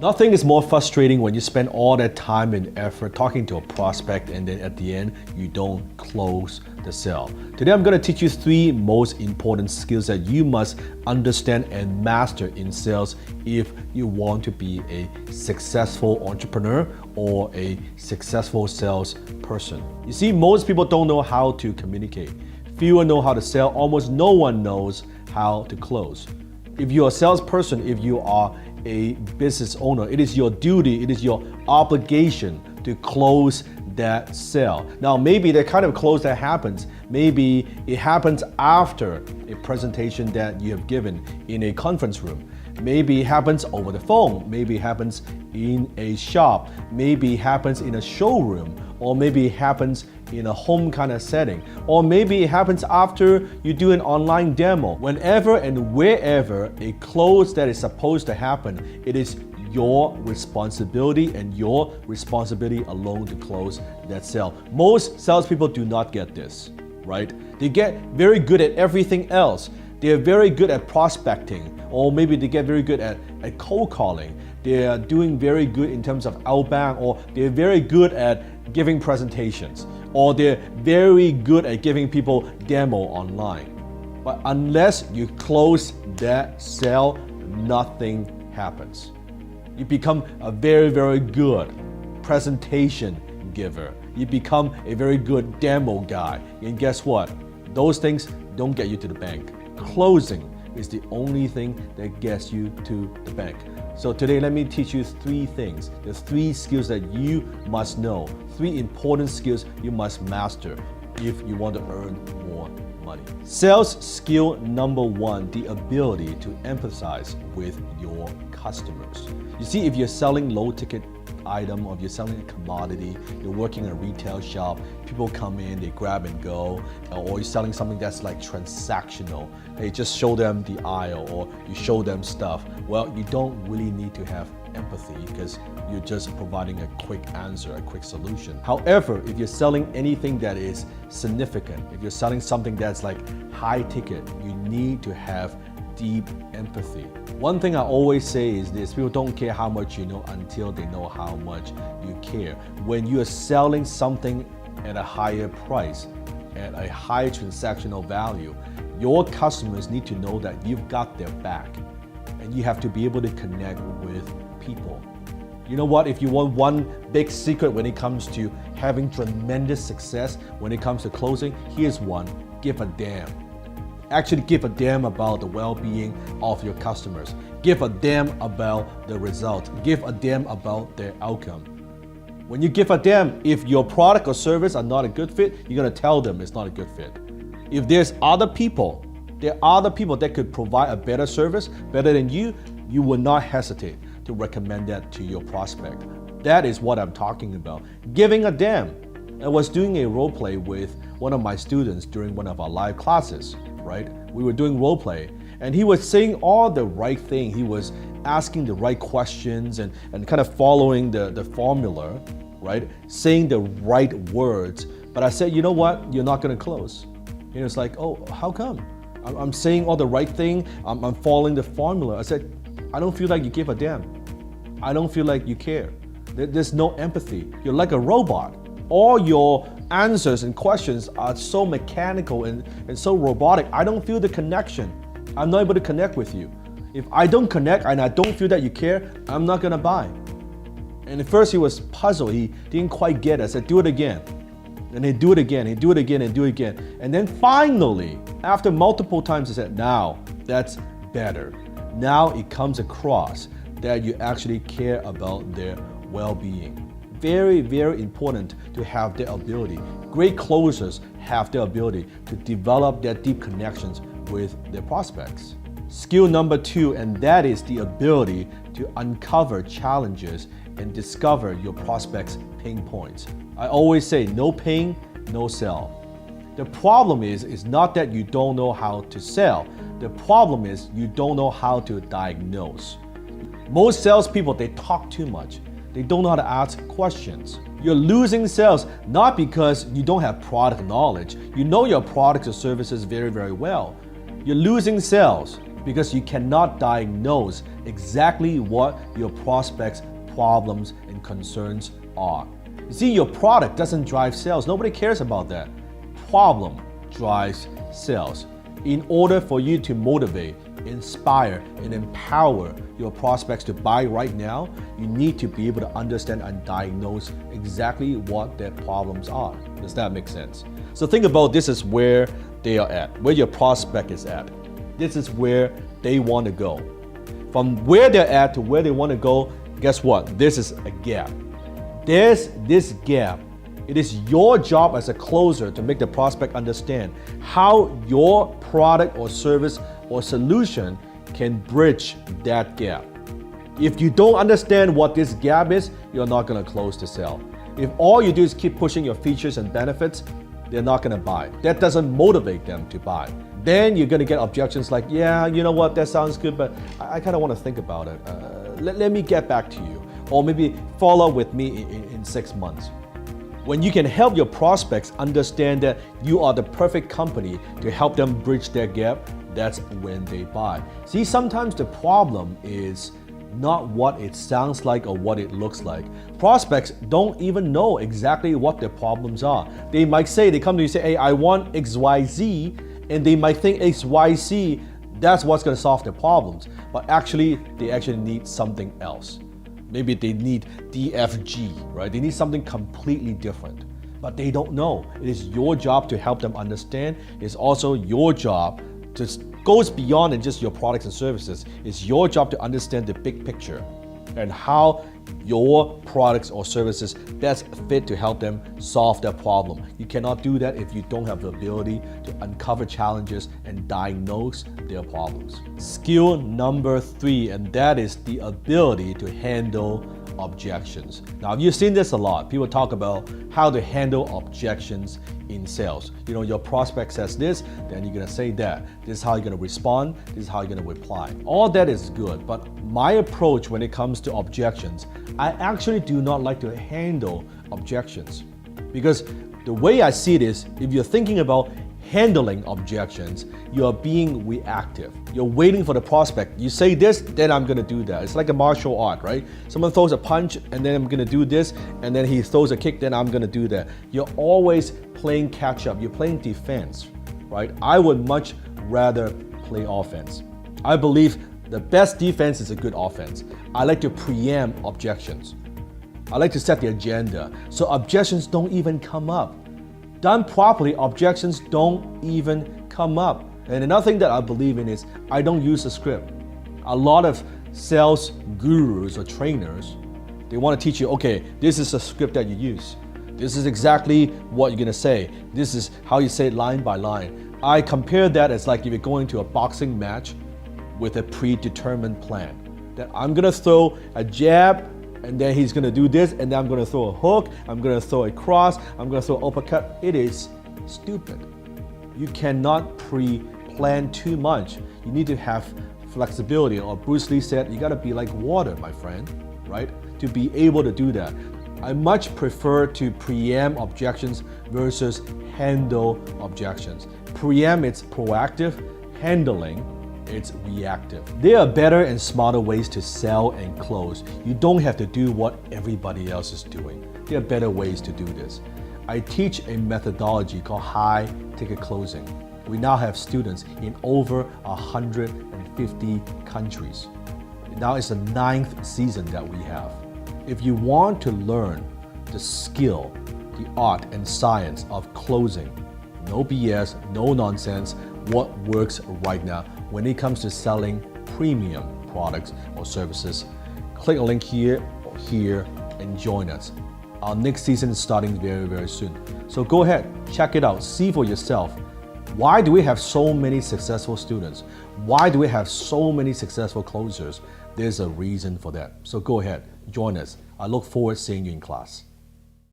Nothing is more frustrating when you spend all that time and effort talking to a prospect and then at the end, you don't close the sale. Today, I'm going to teach you 3 most important skills that you must understand and master in sales if you want to be a successful entrepreneur or a successful salesperson. You see, most people don't know how to communicate. Fewer know how to sell. Almost no one knows how to close. If you're a salesperson, if you are a business owner, it is your duty, it is your obligation to close that sale. Now, maybe the kind of close that happens, maybe it happens after a presentation that you have given in a conference room. Maybe it happens over the phone, maybe it happens in a shop, maybe it happens in a showroom, or maybe it happens in a home kind of setting, or maybe it happens after you do an online demo. Whenever and wherever a close that is supposed to happen, it is your responsibility and your responsibility alone to close that sale. Most salespeople do not get this, right? They get very good at everything else. They're very good at prospecting, or maybe they get very good at cold calling. They're doing very good in terms of outbound, or they're very good at giving presentations, or they're very good at giving people demo online. But unless you close that sale, nothing happens. You become a very, very good presentation giver. You become a very good demo guy. And guess what? Those things don't get you to the bank. Closing is the only thing that gets you to the bank. So today, let me teach you 3 things. There's 3 skills that you must know, 3 important skills you must master if you want to earn more money. Sales skill number 1, the ability to empathize with your customers. You see, if you're selling low ticket item, or if you're selling a commodity, you're working in a retail shop, people come in, they grab and go, or you're selling something that's like transactional, hey, just show them the aisle or you show them stuff. Well, you don't really need to have empathy because you're just providing a quick answer, a quick solution. However, if you're selling anything that is significant, if you're selling something that's like high ticket, you need to have deep empathy. One thing I always say is this: people don't care how much you know until they know how much you care. When you are selling something at a higher price, at a high transactional value, your customers need to know that you've got their back, and you have to be able to connect with people. You know what? If you want one big secret when it comes to having tremendous success, when it comes to closing, here's one: give a damn. Actually give a damn about the well-being of your customers. Give a damn about the result. Give a damn about their outcome. When you give a damn, if your product or service are not a good fit, you're gonna tell them it's not a good fit. If there are other people that could provide a better service, better than you will not hesitate to recommend that to your prospect. That is what I'm talking about. Giving a damn. I was doing a role play with one of my students during one of our live classes, right? We were doing role play, and he was saying all the right thing. He was asking the right questions and kind of following the formula, right? Saying the right words. But I said, you know what? You're not gonna close. And he was like, oh, how come? I'm saying all the right thing. I'm following the formula. I said, I don't feel like you give a damn. I don't feel like you care. There's no empathy. You're like a robot. All your answers and questions are so mechanical and so robotic. I don't feel the connection. I'm not able to connect with you. If I don't connect and I don't feel that you care, I'm not gonna buy. And at first he was puzzled. He didn't quite get it. I said, do it again. And he'd do it again, he'd do it again and do it again. And then finally, after multiple times, he said, now that's better. Now it comes across that you actually care about their well-being. Very, very important to have the ability. Great closers have the ability to develop their deep connections with their prospects. Skill number 2, and that is the ability to uncover challenges and discover your prospects' pain points. I always say, no pain, no sell. The problem is not that you don't know how to sell. The problem is you don't know how to diagnose. Most salespeople, they talk too much. They don't know how to ask questions. You're losing sales not because you don't have product knowledge. You know your products or services very, very well. You're losing sales because you cannot diagnose exactly what your prospect's problems and concerns are. You see, your product doesn't drive sales. Nobody cares about that. Problem drives sales. In order for you to motivate, inspire, and empower your prospects to buy right now, you need to be able to understand and diagnose exactly what their problems are. Does that make sense? So think about this is where they are at, where your prospect is at. This is where they want to go. From where they're at to where they want to go, guess what? This is a gap. There's this gap. It is your job as a closer to make the prospect understand how your product or service or solution can bridge that gap. If you don't understand what this gap is, you're not going to close the sale. If all you do is keep pushing your features and benefits, they're not going to buy. That doesn't motivate them to buy. Then you're going to get objections like, yeah, you know what, that sounds good, but I kind of want to think about it. Let me get back to you. Or maybe follow with me in 6 months. When you can help your prospects understand that you are the perfect company to help them bridge their gap, that's when they buy. See, sometimes the problem is not what it sounds like or what it looks like. Prospects don't even know exactly what their problems are. They might say, they come to you and say, hey, I want XYZ, and they might think XYZ, that's what's going to solve their problems. But actually, they actually need something else. Maybe they need DFG, right? They need something completely different, but they don't know. It is your job to help them understand. It's also your job to goes beyond than just your products and services. It's your job to understand the big picture and how your products or services best fit to help them solve their problem. You cannot do that if you don't have the ability to uncover challenges and diagnose their problems. Skill number 3, and that is the ability to handle objections. Now, you've seen this a lot. People talk about how to handle objections in sales. You know, your prospect says this, then you're gonna say that. This is how you're gonna respond, this is how you're gonna reply. All that is good, but my approach when it comes to objections, I actually do not like to handle objections. Because the way I see it is, if you're thinking about handling objections, you are being reactive. You're waiting for the prospect. You say this, then I'm gonna do that. It's like a martial art, right? Someone throws a punch, and then I'm gonna do this, and then he throws a kick, then I'm gonna do that. You're always playing catch up. You're playing defense, right? I would much rather play offense. I believe the best defense is a good offense. I like to preempt objections. I like to set the agenda so objections don't even come up. Done properly, objections don't even come up. And another thing that I believe in is I don't use a script. A lot of sales gurus or trainers, they want to teach you, okay, this is a script that you use. This is exactly what you're gonna say. This is how you say it line by line. I compare that as like if you're going to a boxing match with a predetermined plan. That I'm gonna throw a jab, and then he's gonna do this, and then I'm gonna throw a hook, I'm gonna throw a cross, I'm gonna throw an uppercut. It is stupid. You cannot pre-plan too much. You need to have flexibility, or Bruce Lee said, you gotta be like water, my friend, right? To be able to do that. I much prefer to preempt objections versus handle objections. Preempt, it's proactive. Handling, it's reactive. There are better and smarter ways to sell and close. You don't have to do what everybody else is doing. There are better ways to do this. I teach a methodology called high ticket closing. We now have students in over 150 countries. Now it's the 9th season that we have. If you want to learn the skill, the art and science of closing, no BS, no nonsense, what works right now when it comes to selling premium products or services, click a link here or here and join us. Our next season is starting very, very soon. So go ahead, check it out, see for yourself. Why do we have so many successful students? Why do we have so many successful closers? There's a reason for that. So go ahead, join us. I look forward to seeing you in class.